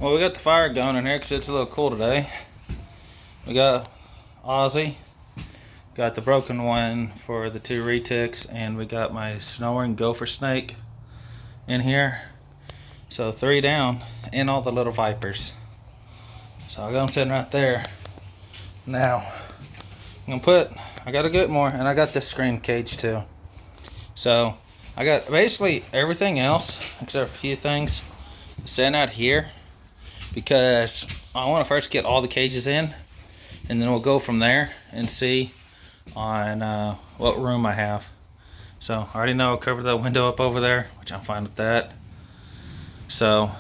Well, we got the fire going in here because it's a little cool today. We got Ozzy, got the broken one for the 2 retics, and we got my snoring gopher snake in here. So 3 down, and all the little vipers. So I got them sitting right there. Now, I got a good more, and I got this screen cage too. So I got basically everything else, except a few things, sitting out here, because I want to first get all the cages in, and then we'll go from there and see on what room I have. So I already know I covered that window up over there, which I'm fine with that. So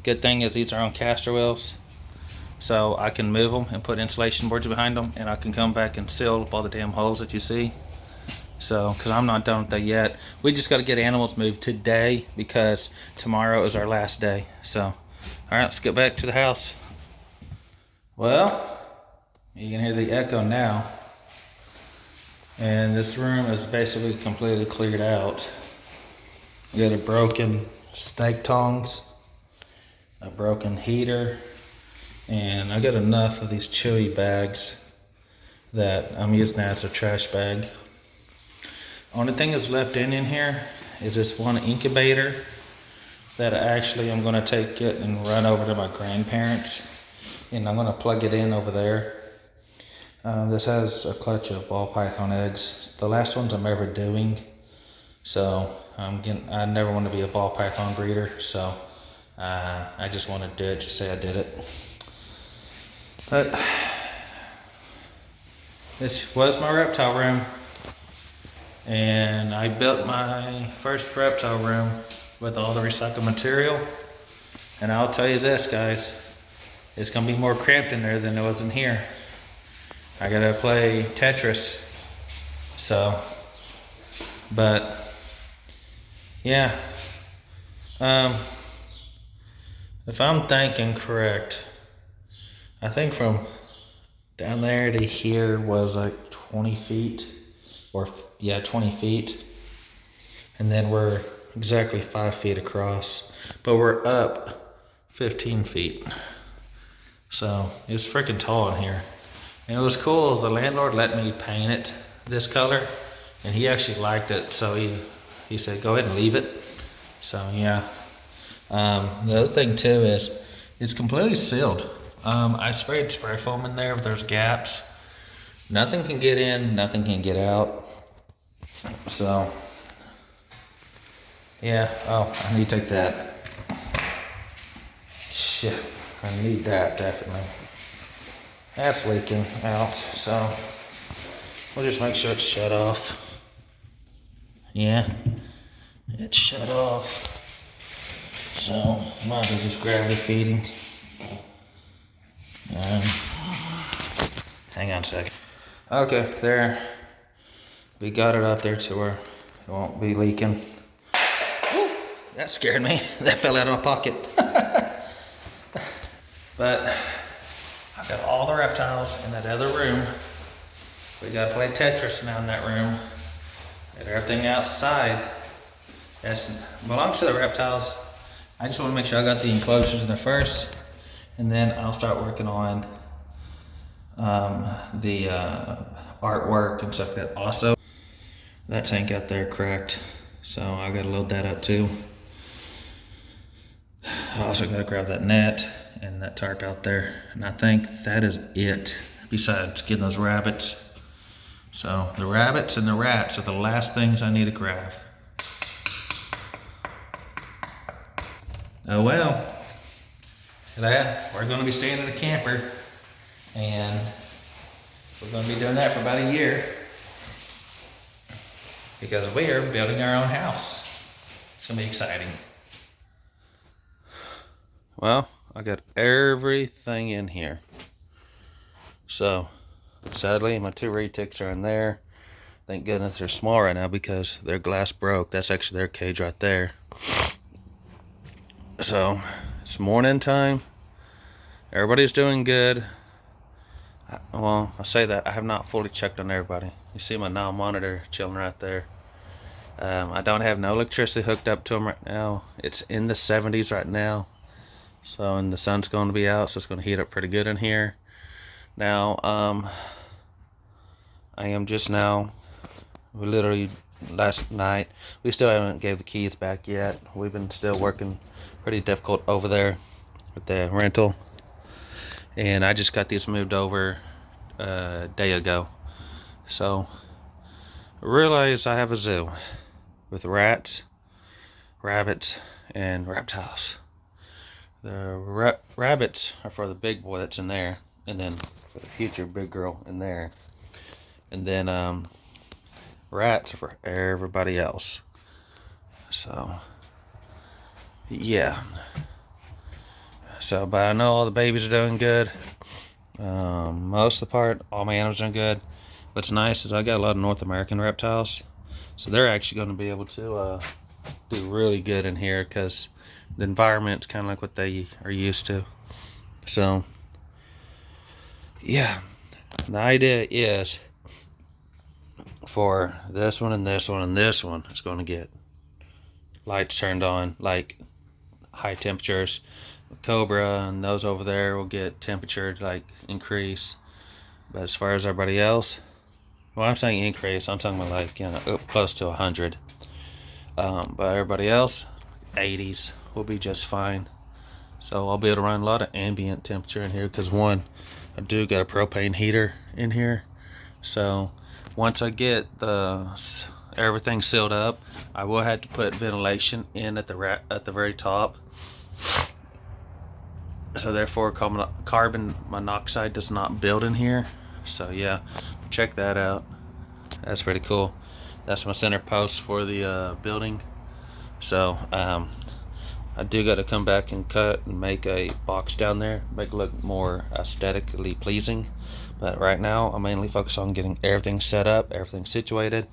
good thing is these are on caster wheels, so I can move them and put insulation boards behind them, and I can come back and seal up all the damn holes that you see. So, because I'm not done with that yet. We just got to get animals moved today because tomorrow is our last day. So, all right, let's get back to the house. Well, you can hear the echo now. And this room is basically completely cleared out. We got a broken steak tongs, a broken heater, and I got enough of these chewy bags that I'm using that as a trash bag. Only thing that's left in here is this one incubator that actually I'm going to take it and run over to my grandparents, and I'm going to plug it in over there. This has a clutch of ball python eggs. The last ones I'm ever doing, so I never want to be a ball python breeder, so I just want to do it, just say I did it. But this was my reptile room, and I built my first reptile room with all the recycled material. And I'll tell you this, guys, it's gonna be more cramped in there than it was in here. I gotta play Tetris, so, but yeah, if I'm thinking correct, I think from down there to here was like 20 feet, or yeah, 20 feet. And then we're exactly 5 feet across, but we're up 15 feet. So it's freaking tall in here. And it was cool, the landlord let me paint it this color, and he actually liked it, so he said, go ahead and leave it. So yeah. The other thing too is it's completely sealed. I sprayed spray foam in there, but there's gaps. Nothing can get in, nothing can get out. So yeah, oh, I need to take that. Shit, I need that definitely. That's leaking out, so we'll just make sure it's shut off. Yeah, it's shut off. So might as well just gravity feeding. Hang on a second. Okay, there. We got it up there to where it won't be leaking. Woo, that scared me. That fell out of my pocket. But I got all the reptiles in that other room. We gotta play Tetris now in that room. And everything outside that belongs to the reptiles. I just want to make sure I got the enclosures in there first, and then I'll start working on the artwork and stuff. That also, that tank out there cracked, so I gotta load that up too. I also gotta grab that net and that tarp out there, and I think that is it, besides getting those rabbits. So the rabbits and the rats are the last things I need to grab. Oh well, we're going to be staying in a camper, and we're going to be doing that for about a year because we are building our own house. It's going to be exciting. Well, I got everything in here. So sadly my 2 retics are in there. Thank goodness they're small right now because their glass broke. That's actually their cage right there. So it's morning time. Everybody's doing good. Well, I say that I have not fully checked on everybody. You see my now monitor chilling right there. I don't have no electricity hooked up to them right now. It's in the 70s right now. So, and the sun's going to be out, so it's going to heat up pretty good in here. Now, I am just now, we literally last night, we still haven't gave the keys back yet. We've been still working pretty difficult over there with the rental. And I just got these moved over a day ago. So, I realized I have a zoo with rats, rabbits, and reptiles. The rabbits are for the big boy that's in there, and then for the future big girl in there. And then rats are for everybody else. So, yeah. So, but I know all the babies are doing good. Most of the part, all my animals are doing good. What's nice is I got a lot of North American reptiles, so they're actually going to be able to do really good in here because the environment's kind of like what they are used to. So, yeah, the idea is for this one and this one and this one, it's going to get lights turned on, like high temperatures. Cobra and those over there will get temperature like increase, but as far as everybody else, well, I'm saying increase, I'm talking about like, you know, up close to 100. But everybody else, 80s will be just fine. So I'll be able to run a lot of ambient temperature in here because one, I do got a propane heater in here. So once I get everything sealed up, I will have to put ventilation in at the very top. So therefore carbon monoxide does not build in here. So yeah, check that out. That's pretty cool. That's my center post for the building. So I do got to come back and cut and make a box down there, make it look more aesthetically pleasing. But right now I'm mainly focused on getting everything set up, everything situated,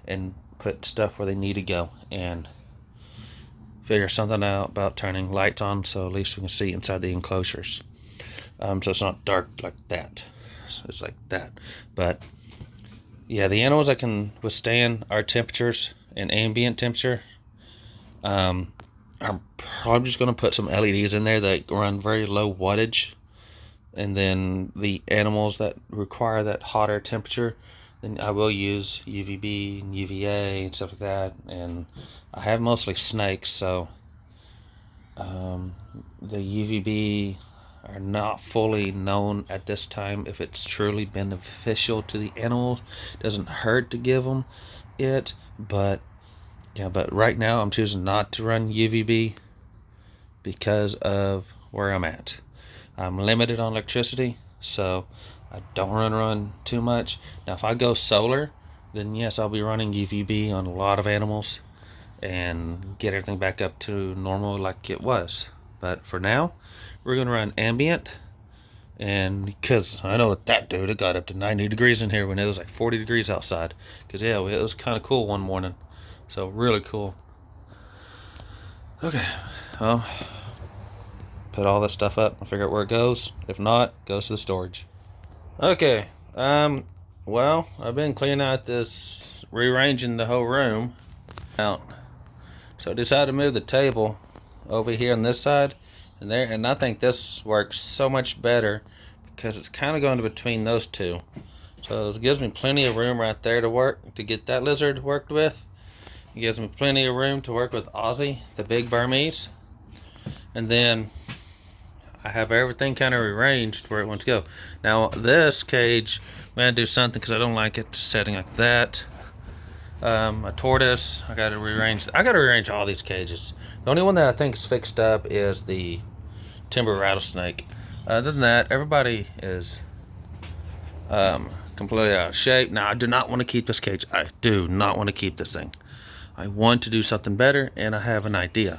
and put stuff where they need to go, and figure something out about turning lights on so at least we can see inside the enclosures. So it's not dark like that. So it's like that. But yeah, the animals that can withstand our temperatures and ambient temperature, I'm probably just going to put some LEDs in there that run very low wattage. And then the animals that require that hotter temperature, then I will use UVB and UVA and stuff like that. And I have mostly snakes, so the UVB are not fully known at this time if it's truly beneficial to the animals. It doesn't hurt to give them it, but yeah, but right now I'm choosing not to run UVB because of where I'm at. I'm limited on electricity, so I don't run too much. Now if I go solar, then yes, I'll be running UVB on a lot of animals and get everything back up to normal like it was. But for now, we're gonna run ambient, and because I know with that dude, it got up to 90 degrees in here when it was like 40 degrees outside. Because yeah, it was kind of cool one morning, so really cool. Okay, well, put all this stuff up and figure out where it goes. If not, it goes to the storage. Okay, well, I've been cleaning out this, rearranging the whole room out. So I decided to move the table over here on this side and there, and I think this works so much better because it's kind of going between those two. So it gives me plenty of room right there to get that lizard worked with. It gives me plenty of room to work with Ozzy, the big Burmese. And then I have everything kind of rearranged where it wants to go. Now this cage, I'm going to do something because I don't like it setting like that. A tortoise, I got to rearrange all these cages. The only one that I think is fixed up is the timber rattlesnake. Other than that, everybody is completely out of shape. Now I do not want to keep this cage. I do not want to keep this thing. I want to do something better, and I have an idea.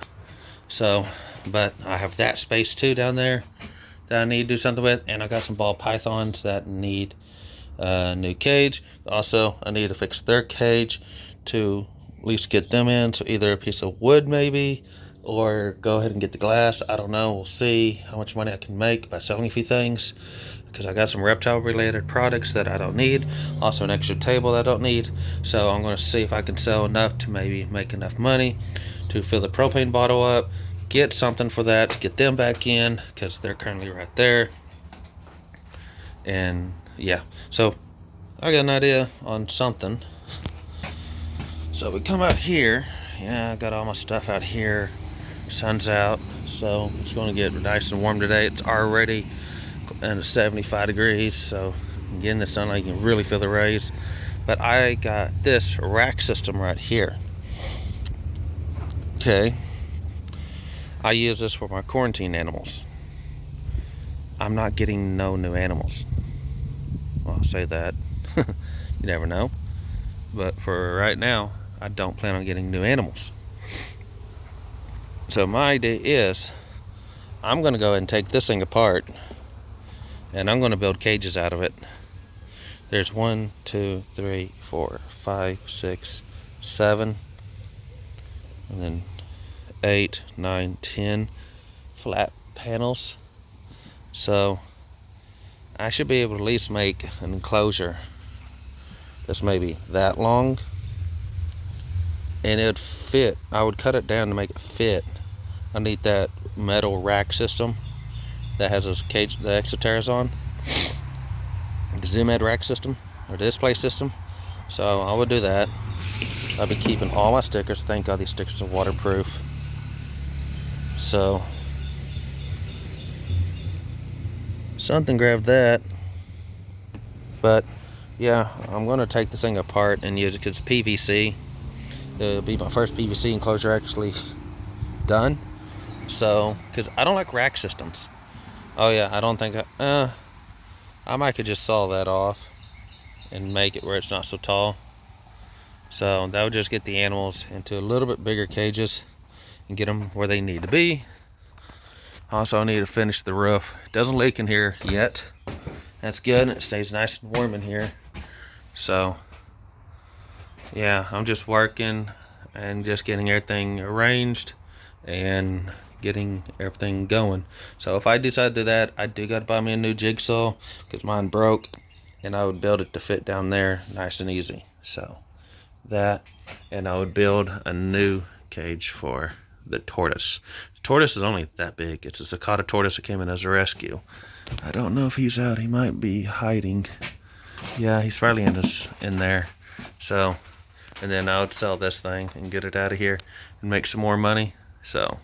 So, but I have that space too down there that I need to do something with, and I got some ball pythons that need a new cage. Also, I need to fix their cage to at least get them in. So either a piece of wood maybe, or go ahead and get the glass. I don't know. We'll see how much money I can make by selling a few things, because I got some reptile related products that I don't need. Also an extra table that I don't need. So I'm going to see if I can sell enough to maybe make enough money to fill the propane bottle up, get something for that, get them back in, because they're currently right there. And yeah, so I got an idea on something. So we come out here. Yeah, I got all my stuff out here. Sun's out, so it's going to get nice and warm today. It's already and 75 degrees, so getting the sunlight, you can really feel the rays. But I got this rack system right here. Okay, I use this for my quarantine animals. I'm not getting no new animals. Well, I'll say that. You never know. But for right now, I don't plan on getting new animals. So my idea is, I'm going to go ahead and take this thing apart, and I'm going to build cages out of it. There's 1, 2, 3, 4, 5, 6, 7, and then 8, 9, 10 flat panels. So I should be able to at least make an enclosure that's maybe that long, and it would fit. I would cut it down to make it fit. I need that metal rack system that has those cage, the exoteras on, the Zoom Ed rack system or display system. So I would do that. I've been keeping all my stickers. Thank God these stickers are waterproof. So something grabbed that. But yeah, I'm going to take this thing apart and use it because it's PVC. It'll be my first PVC enclosure actually done. So, because I don't like rack systems. Oh yeah, I don't think I might could just saw that off and make it where it's not so tall. So that would just get the animals into a little bit bigger cages and get them where they need to be. Also, I need to finish the roof. It doesn't leak in here yet. That's good. It stays nice and warm in here. So yeah, I'm just working and just getting everything arranged and getting everything going. So if I decide to do that, I do got to buy me a new jigsaw because mine broke, and I would build it to fit down there nice and easy. So that, and I would build a new cage for the tortoise. The tortoise is only that big. It's a cicada tortoise that came in as a rescue. I don't know if he's out. He might be hiding. Yeah, he's probably in there. So, and then I would sell this thing and get it out of here and make some more money. So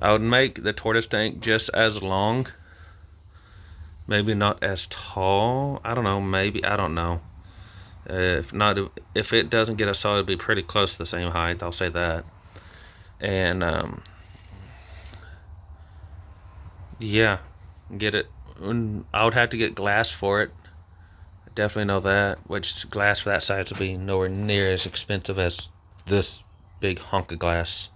I would make the tortoise tank just as long, maybe not as tall. I don't know, maybe, I don't know. If not, if it doesn't get as tall, it'd be pretty close to the same height, I'll say that. And yeah, get it. I would have to get glass for it. I definitely know that, which glass for that size would be nowhere near as expensive as this big hunk of glass.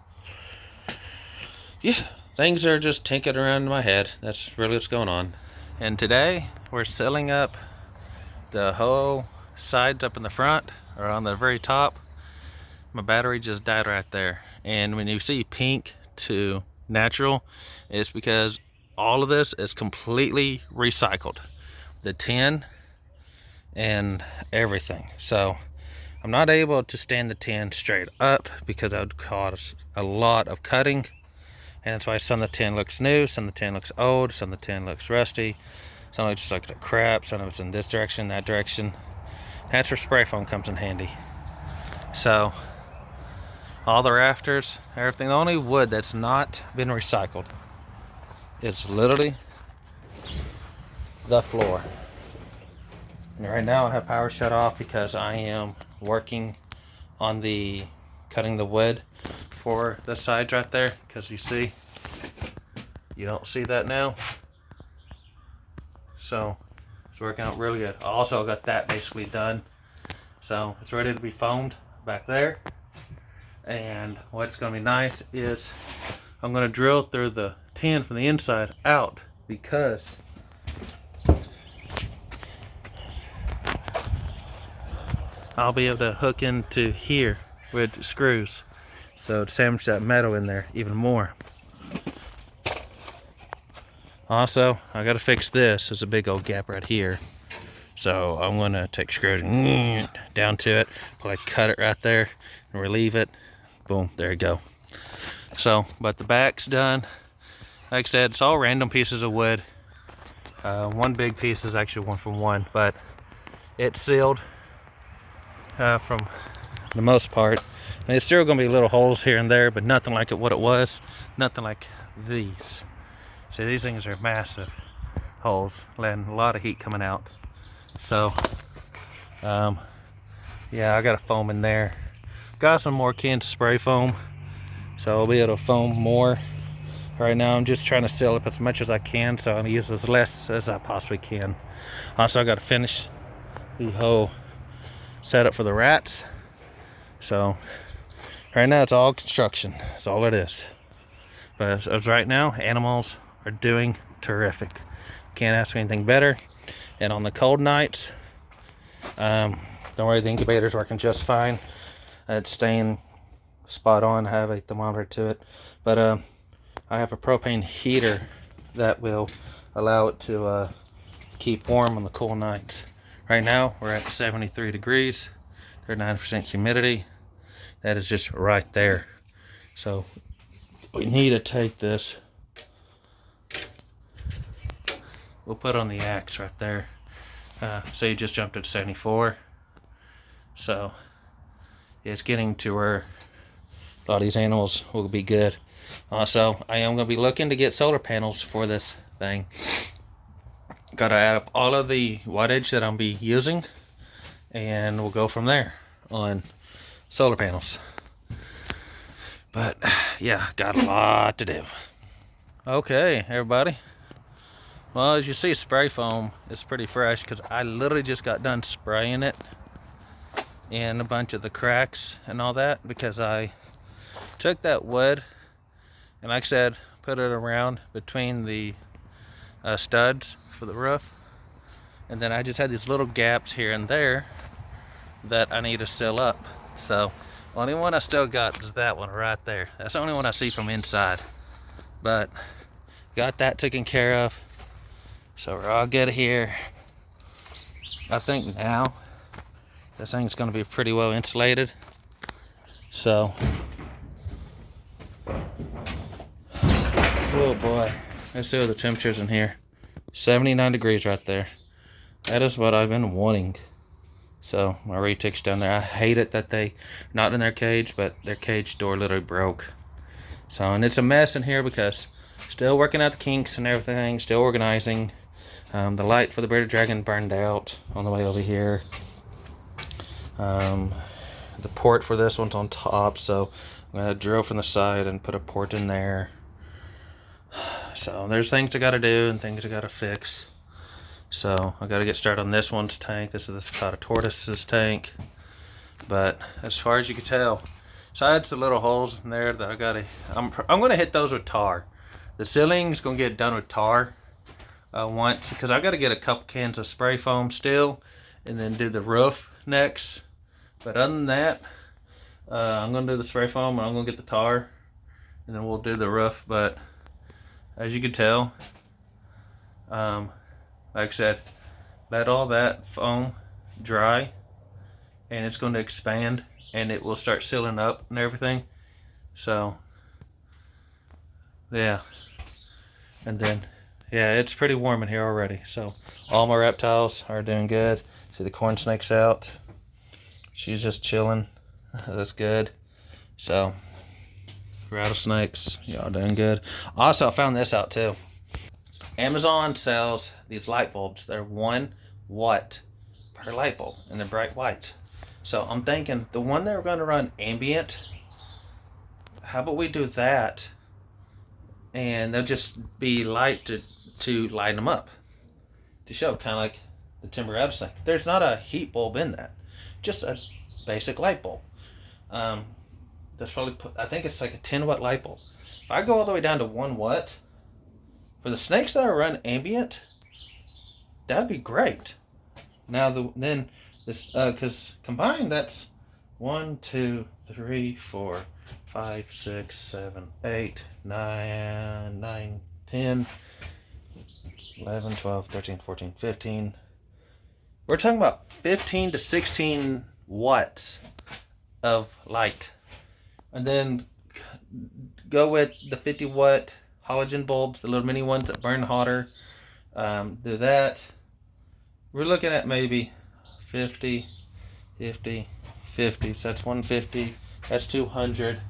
Yeah, things are just tinkering around in my head. That's really what's going on. And today we're sealing up the whole sides up in the front, or on the very top. My battery just died right there. And when you see pink to natural, it's because all of this is completely recycled. The tin and everything. So I'm not able to stand the tin straight up because that would cause a lot of cutting. And that's why some of the tin looks new, some of the tin looks old, some of the tin looks rusty, some of it just looks like crap, some of it's in this direction, that direction. That's where spray foam comes in handy. So all the rafters, everything, the only wood that's not been recycled is literally the floor. And right now I have power shut off because I am working on the cutting the wood for the sides right there, because you don't see that now. So it's working out really good. I also got that basically done, so it's ready to be foamed back there. And what's going to be nice is I'm going to drill through the tin from the inside out, because I'll be able to hook into here with screws, so to sandwich that metal in there even more. Also, I got to fix this. There's a big old gap right here, so I'm going to take screws down to it, probably cut it right there and relieve it. Boom, there you go. So, but the back's done. Like I said, it's all random pieces of wood. One big piece is actually one from one, but it's sealed from the most part. And it's still going to be little holes here and there, but nothing like what it was. Nothing like these. See, these things are massive holes, letting a lot of heat coming out. So, yeah, I got a foam in there. Got some more cans of spray foam, so I'll be able to foam more. Right now, I'm just trying to seal up as much as I can, so I'm gonna use as less as I possibly can. Also, I got to finish the whole setup for the rats. So, right now it's all construction. That's all it is. But as right now, animals are doing terrific. Can't ask for anything better. And on the cold nights, don't worry, the incubator's working just fine. It's staying spot on. I have a thermometer to it, but I have a propane heater that will allow it to keep warm on the cool nights. Right now we're at 73 degrees, 39% humidity. That is just right there. So we need to take this. We'll put on the axe right there. So you just jumped at 74. So it's getting to where a lot of these animals will be good. Also, I am going to be looking to get solar panels for this thing. Got to add up all of the wattage that I'll be using, and we'll go from there on solar panels. But yeah, got a lot to do. Okay, everybody. Well, as you see, spray foam is pretty fresh because I literally just got done spraying it in a bunch of the cracks and all that, because I took that wood and, like I said, put it around between the studs for the roof, and then I just had these little gaps here and there that I need to seal up. So the only one I still got is that one right there. That's the only one I see from inside, but got that taken care of, so we're all good here. I think now this thing's going to be pretty well insulated. So, oh boy, let's see what the temperature's in here. 79 degrees right there. That is what I've been wanting. So my retick's down there. I hate it that they not in their cage, but their cage door literally broke. So, and it's a mess in here because still working out the kinks and everything, still organizing. The light for the bearded dragon burned out on the way over here. The port for this one's on top, so I'm gonna drill from the side and put a port in there. So there's things I gotta do and things I gotta fix. So I gotta get started on this one's tank. This is the Cicada tortoise's tank. But as far as you can tell, besides the little holes in there that I gotta, I'm gonna hit those with tar. The ceiling's gonna get done with tar once, because I gotta get a couple cans of spray foam still, and then do the roof next. But other than that, I'm gonna do the spray foam and I'm gonna get the tar, and then we'll do the roof. But as you can tell, like I said, let all that foam dry, and it's going to expand and it will start sealing up and everything. So yeah, and then yeah, it's pretty warm in here already. So all my reptiles are doing good. See the corn snake's out. She's just chilling. That's good. So rattlesnakes, y'all doing good. Also, I found this out too. Amazon sells these light bulbs. They're 1 watt per light bulb, and they're bright white. So I'm thinking the one they're going to run ambient, how about we do that, and they'll just be light to light them up, to show, kind of like the timber rattlesnake. There's not a heat bulb in that, just a basic light bulb. That's probably I think it's like a 10 watt light bulb. If I go all the way down to 1 watt for the snakes that are run ambient, that'd be great. Now then this because combined that's 1, 2, 3, 4, 5, 6, 7, 8, 9, 10, 11, 12, 13, 14, 15. We're talking about 15 to 16 watts of light. And then go with the 50-watt halogen bulbs, the little mini ones that burn hotter. Do that. We're looking at maybe 50, 50, 50. So that's 150. That's 200.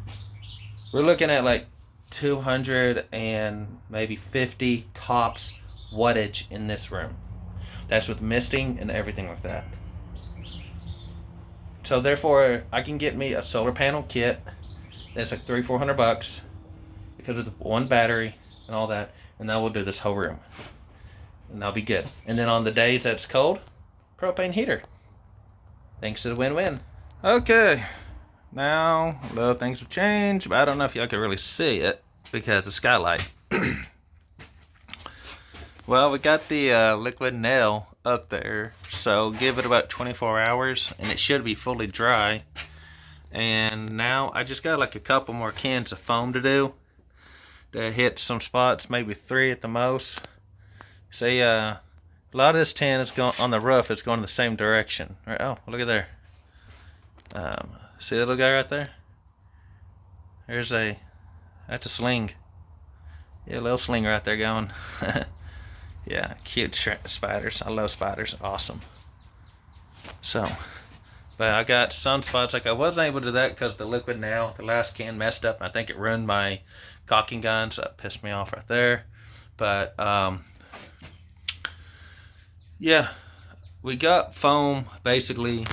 We're looking at like 200 and maybe 50 tops wattage in this room. That's with misting and everything like that. So therefore, I can get me a solar panel kit that's like $300-400 because of the one battery and all that, and that will do this whole room, and I'll be good. And then on the days that it's cold, propane heater. Thanks to the win-win. Okay, now little things have changed, but I don't know if y'all can really see it because the skylight. Well, we got the liquid nail up there, so give it about 24 hours and it should be fully dry. And now I just got like a couple more cans of foam to do to hit some spots, maybe 3 at the most. See, a lot of this tin is going on the roof. It's going the same direction. Right? Oh, look at there. See the little guy right there? That's a sling. Yeah, a little sling right there going. Yeah, cute spiders. I love spiders. Awesome. So, but I got sunspots. Like I wasn't able to do that because the liquid nail, the last can messed up, and I think it ruined my caulking gun, so that pissed me off right there. But yeah, we got foam basically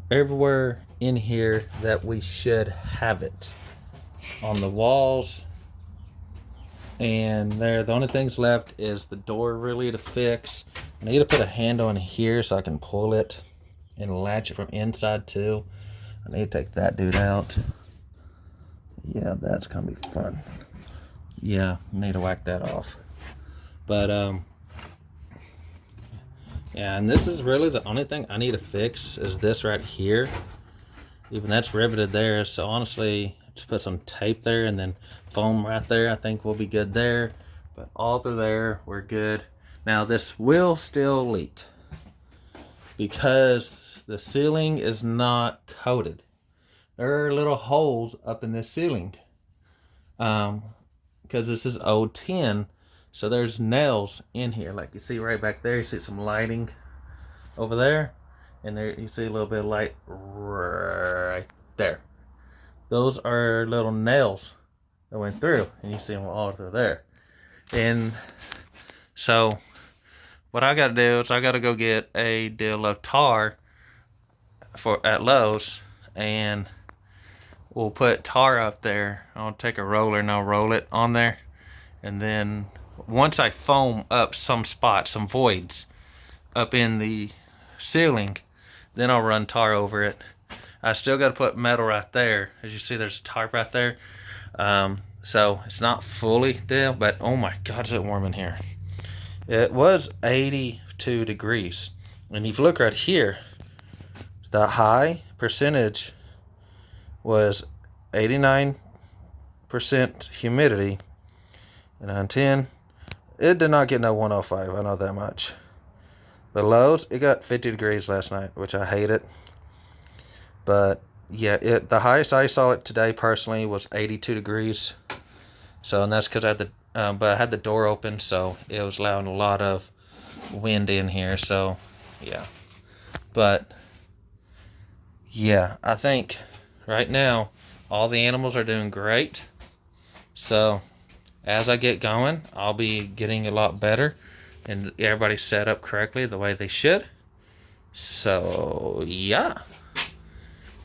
everywhere in here that we should have it. On the walls. And there, the only things left is the door really to fix. I need to put a handle in here so I can pull it and latch it from inside too. I need to take that dude out. Yeah, that's gonna be fun. Yeah, I need to whack that off. But yeah, and this is really the only thing I need to fix is this right here. Even that's riveted there, so honestly, just put some tape there and then foam right there. I think we'll be good there. But all through there, we're good. Now this will still leak because the ceiling is not coated. There are little holes up in this ceiling because this is old tin. So there's nails in here. Like you see right back there, you see some lighting over there. And there you see a little bit of light right there. Those are little nails that went through, and you see them all through there. And so what I got to do is I got to go get a deal of tar at Lowe's, and we'll put tar up there. I'll take a roller and I'll roll it on there, and then once I foam up some spots, some voids up in the ceiling, then I'll run tar over it. I still got to put metal right there. As you see, there's a tarp right there. So it's not fully dead, but oh my God, is it warm in here. It was 82 degrees. And if you look right here, the high percentage was 89% humidity. And on 10, it did not get no 105, I know that much. The lows, it got 50 degrees last night, which I hate it. But yeah, the highest I saw it today personally was 82 degrees. So, and that's because I had but I had the door open, so it was allowing a lot of wind in here. So, yeah. But yeah, I think right now all the animals are doing great. So, as I get going, I'll be getting a lot better, and everybody's set up correctly the way they should. So, yeah.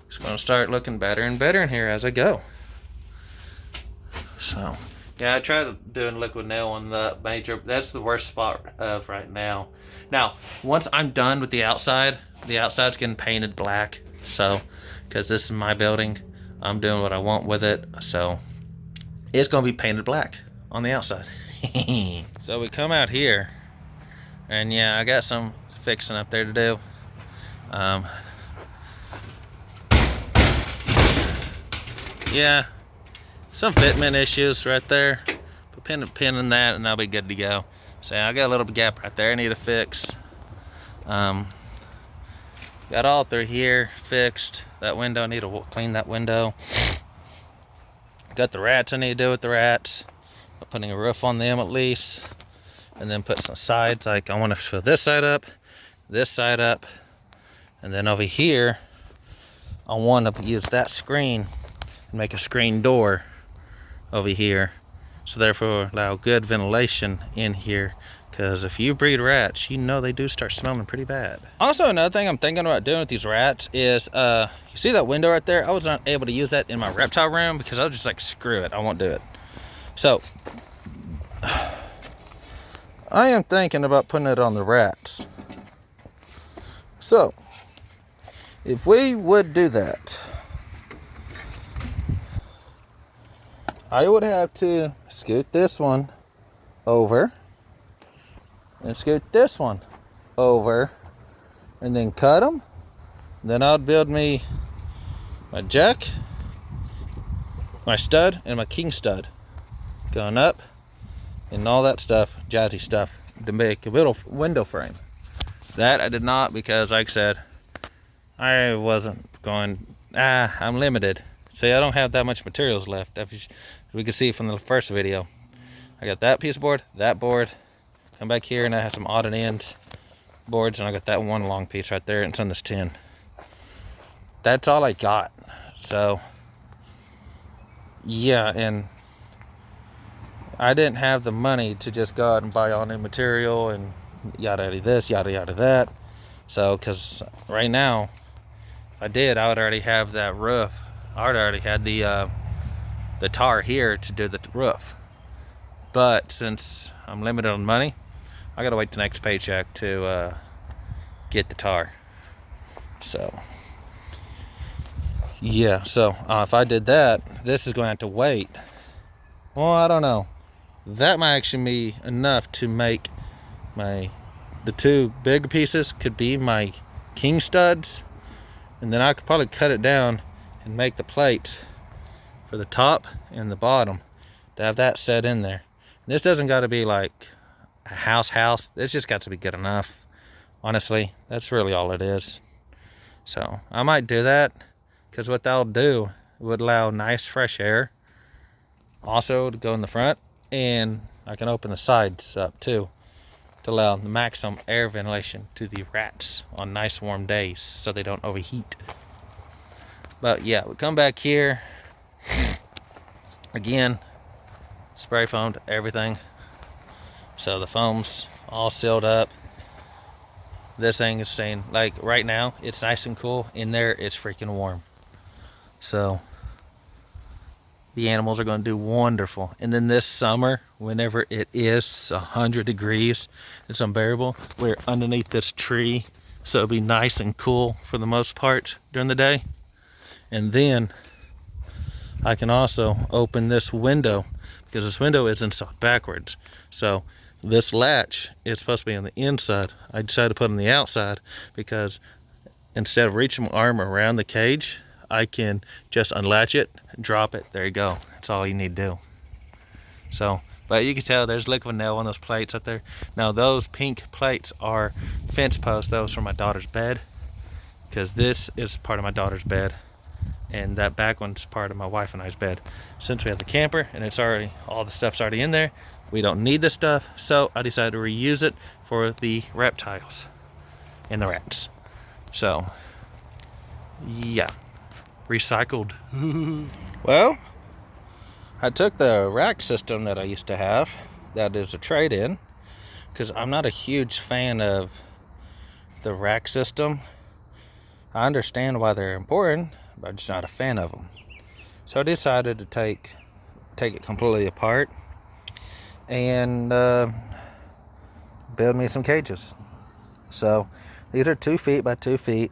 It's going to start looking better and better in here as I go. So, yeah, I tried doing liquid nail on the major. That's the worst spot of right now. Now, once I'm done with the outside's getting painted black. So, because this is my building, I'm doing what I want with it. So, it's going to be painted black on the outside. So, we come out here. And yeah, I got some fixing up there to do. Yeah, some fitment issues right there. Put a pin in that and I'll be good to go. So I got a little gap right there I need to fix. Got all through here fixed. That window, I need to clean that window. got the rats I need to do with the rats. I'm putting a roof on them at least. And then put some sides, like I want to fill this side up, and then over here, I want to use that screen and make a screen door over here. So therefore allow good ventilation in here. Because if you breed rats, you know they do start smelling pretty bad. Also, another thing I'm thinking about doing with these rats is, you see that window right there? I was not able to use that in my reptile room because I was just like, screw it, I won't do it. So, I am thinking about putting it on the rats. So, if we would do that, I would have to scoot this one over and scoot this one over and then cut them. Then I'd build me my jack, my stud, and my king stud going up and all that stuff, jazzy stuff, to make a little window frame. That I did not because, like I said, I wasn't going, I'm limited. See, I don't have that much materials left. As we can see from the first video, I got that piece of board, that board. Come back here and I have some odd and ends boards, and I got that one long piece right there, and it's on this tin. That's all I got. So yeah, and I didn't have the money to just go out and buy all new material and yada yada this, yada yada that. So, because right now, if I did, I would already have that roof. I would already had the tar here to do the roof. But since I'm limited on money, I gotta wait the next paycheck to get the tar. So yeah, so if I did that, this is going to have to wait. Well, I don't know. That might actually be enough to make the two big pieces could be my king studs, and then I could probably cut it down and make the plate for the top and the bottom to have that set in there. This doesn't got to be like a house. This just got to be good enough. Honestly, that's really all it is. So I might do that, because what that'll do would allow nice fresh air also to go in the front, and I can open the sides up too to allow the maximum air ventilation to the rats on nice warm days so they don't overheat. But yeah, we come back here again, spray foamed everything, so the foam's all sealed up. This thing is staying, like right now it's nice and cool. In there it's freaking warm, so the animals are going to do wonderful. And then this summer, whenever it is 100 degrees, it's unbearable, we're underneath this tree, so it'll be nice and cool for the most part during the day. And then I can also open this window, because this window is installed backwards. So this latch is supposed to be on the inside. I decided to put it on the outside because instead of reaching my arm around the cage, I can just unlatch it, drop it, there you go. That's all you need to do. So, but you can tell there's liquid nail on those plates up there. Now those pink plates are fence posts. Those for my daughter's bed, because this is part of my daughter's bed, and that back one's part of my wife and I's bed. Since we have the camper and it's already, all the stuff's already in there, we don't need this stuff, so I decided to reuse it for the reptiles and the rats. So yeah, recycled. Well, I took the rack system that I used to have, that is a trade-in, because I'm not a huge fan of the rack system. I understand why they're important, but I'm just not a fan of them. So I decided to take it completely apart and build me some cages. So these are 2 feet by 2 feet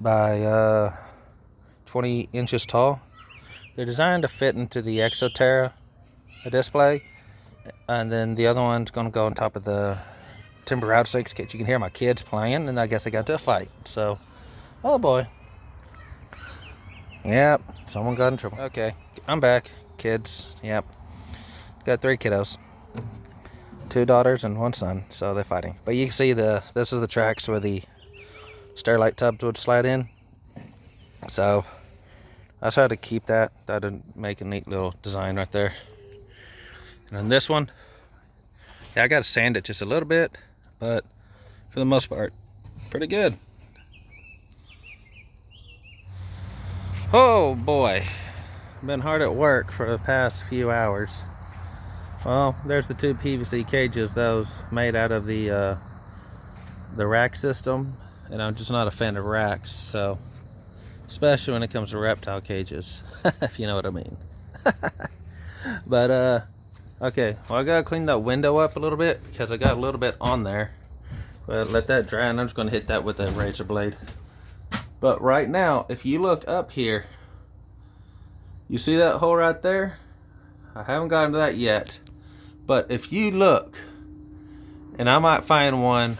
by 20 inches tall. They're designed to fit into the Exoterra display, and then the other one's going to go on top of the timber rattlesnakes. You can hear my kids playing, and I guess they got into a fight. So, oh boy. Yep, someone got in trouble. Okay, I'm back. Kids, yep. Got 3 kiddos. 2 daughters and 1 son, so they're fighting. But you can see this is the tracks where the Starlight tubs would slide in. So I decided to keep that. That'd make a neat little design right there. And then this one, yeah, I got to sand it just a little bit, but for the most part, pretty good. Oh boy, been hard at work for the past few hours. Well, there's the 2 PVC cages, those made out of the rack system, and I'm just not a fan of racks, so especially when it comes to reptile cages, if you know what I mean. But okay, well, I gotta clean that window up a little bit because I got a little bit on there. But let that dry, and I'm just gonna hit that with a razor blade. But right now, if you look up here, you see that hole right there? I haven't gotten to that yet. But if you look, and I might find one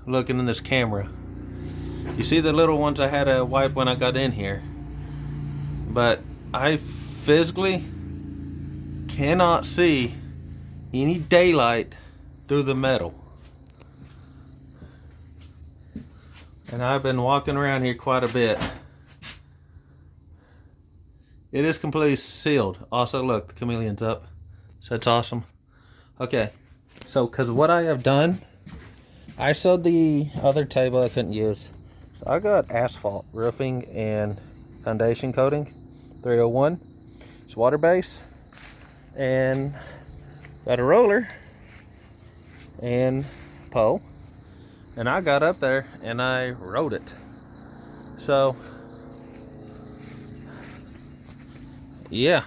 looking in this camera, you see the little ones I had to wipe when I got in here. But I physically cannot see any daylight through the metal. And I've been walking around here quite a bit. It is completely sealed. Also, look, the chameleon's up. So that's awesome. Okay, so because what I have done, I sold the other table I couldn't use. So I got asphalt roofing and foundation coating, 301. It's water base. And got a roller and pole. And I got up there and I rode it. So, yeah.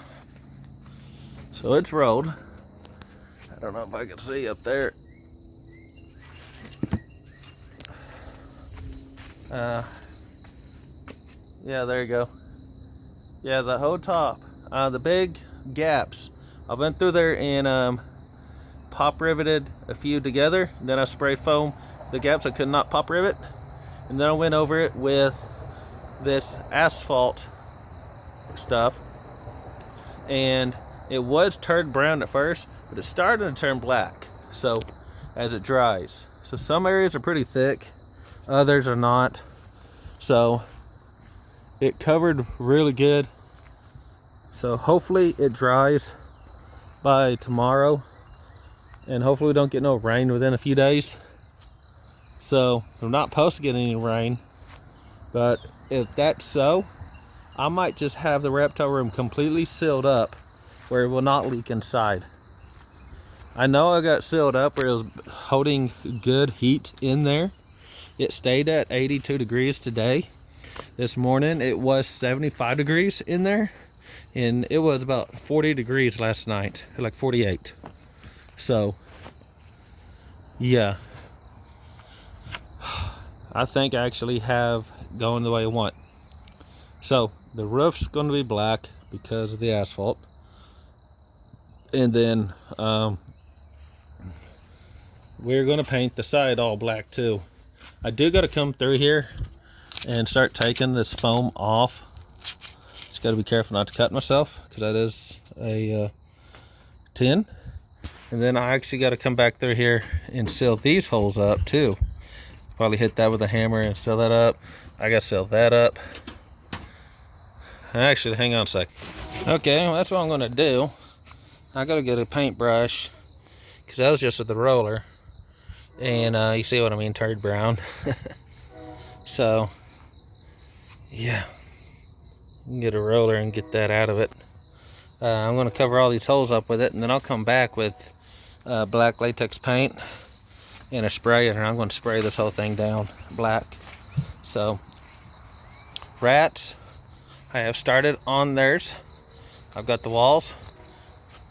So it's rolled. I don't know if I can see up there. Yeah, there you go. Yeah, the whole top. The big gaps. I went through there and pop riveted a few together. Then I spray foam the gaps I could not pop rivet, and then I went over it with this asphalt stuff, and it was turned brown at first, but it's starting to turn black, so as it dries. So some areas are pretty thick, others are not, so it covered really good. So hopefully it dries by tomorrow, and hopefully we don't get no rain within a few days. So I'm not supposed to get any rain, but if that's so, I might just have the reptile room completely sealed up where it will not leak inside. I know I got sealed up where it was holding good heat in there. It stayed at 82 degrees today. This morning it was 75 degrees in there, and it was about 40 degrees last night, like 48. So yeah, I think I actually have going the way I want. So the roof's going to be black because of the asphalt, and then we're going to paint the side all black too. I do got to come through here and start taking this foam off. Just got to be careful not to cut myself because that is a tin. And then I actually got to come back through here and seal these holes up too. Probably hit that with a hammer and seal that up. I got to seal that up. Actually, hang on a sec. Okay, well, that's what I'm going to do. I got to get a paintbrush because that was just with the roller. And you see what I mean, turned brown. So, yeah. You can get a roller and get that out of it. I'm going to cover all these holes up with it, and then I'll come back with black latex paint and a sprayer, and I'm going to spray this whole thing down black. So, rats, I have started on theirs. I've got the walls,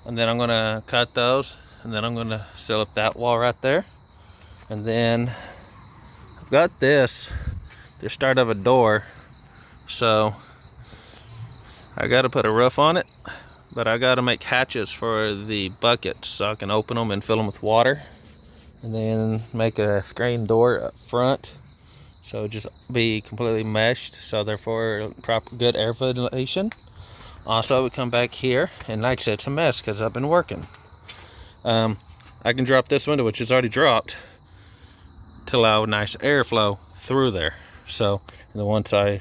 and then I'm going to cut those, and then I'm going to seal up that wall right there. And then I've got this, the start of a door, so I got to put a roof on it, but I got to make hatches for the buckets so I can open them and fill them with water, and then make a screen door up front so just be completely meshed, so therefore proper good air ventilation. Also, we come back here, and like I said, it's a mess because I've been working. I can drop this window, which is already dropped, to allow nice airflow through there. So, and then once I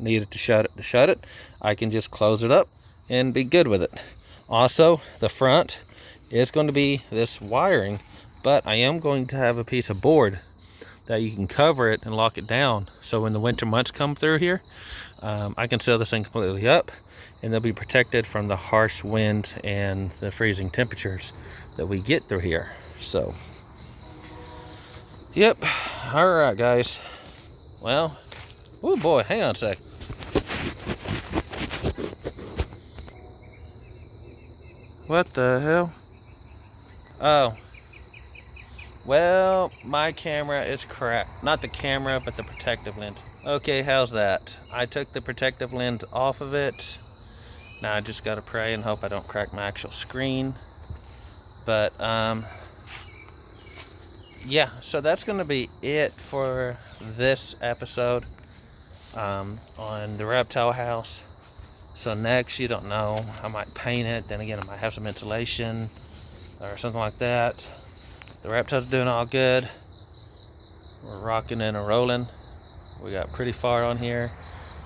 needed to shut it, I can just close it up and be good with it. Also, the front is going to be this wiring, but I am going to have a piece of board that you can cover it and lock it down, so when the winter months come through here, I can seal this thing completely up, and they'll be protected from the harsh winds and the freezing temperatures that we get through here. So, yep. All right, guys. Well, oh boy, hang on a sec. What the hell? Oh. Well, my camera is cracked. Not the camera, but the protective lens. Okay, how's that? I took the protective lens off of it. Now I just gotta pray and hope I don't crack my actual screen. But, yeah, so that's gonna be it for this episode on the reptile house. So next, you don't know, I might paint it, then again I might have some insulation or something like that. The reptiles are doing all good. We're rocking and rolling. We got pretty far on here.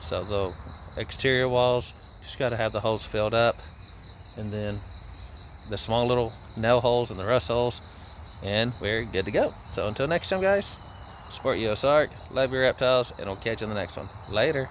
So the exterior walls, just got to have the holes filled up. And then the small little nail holes and the rust holes. And we're good to go. So until next time, guys, support US Ark, love your reptiles, and we'll catch you in the next one. Later.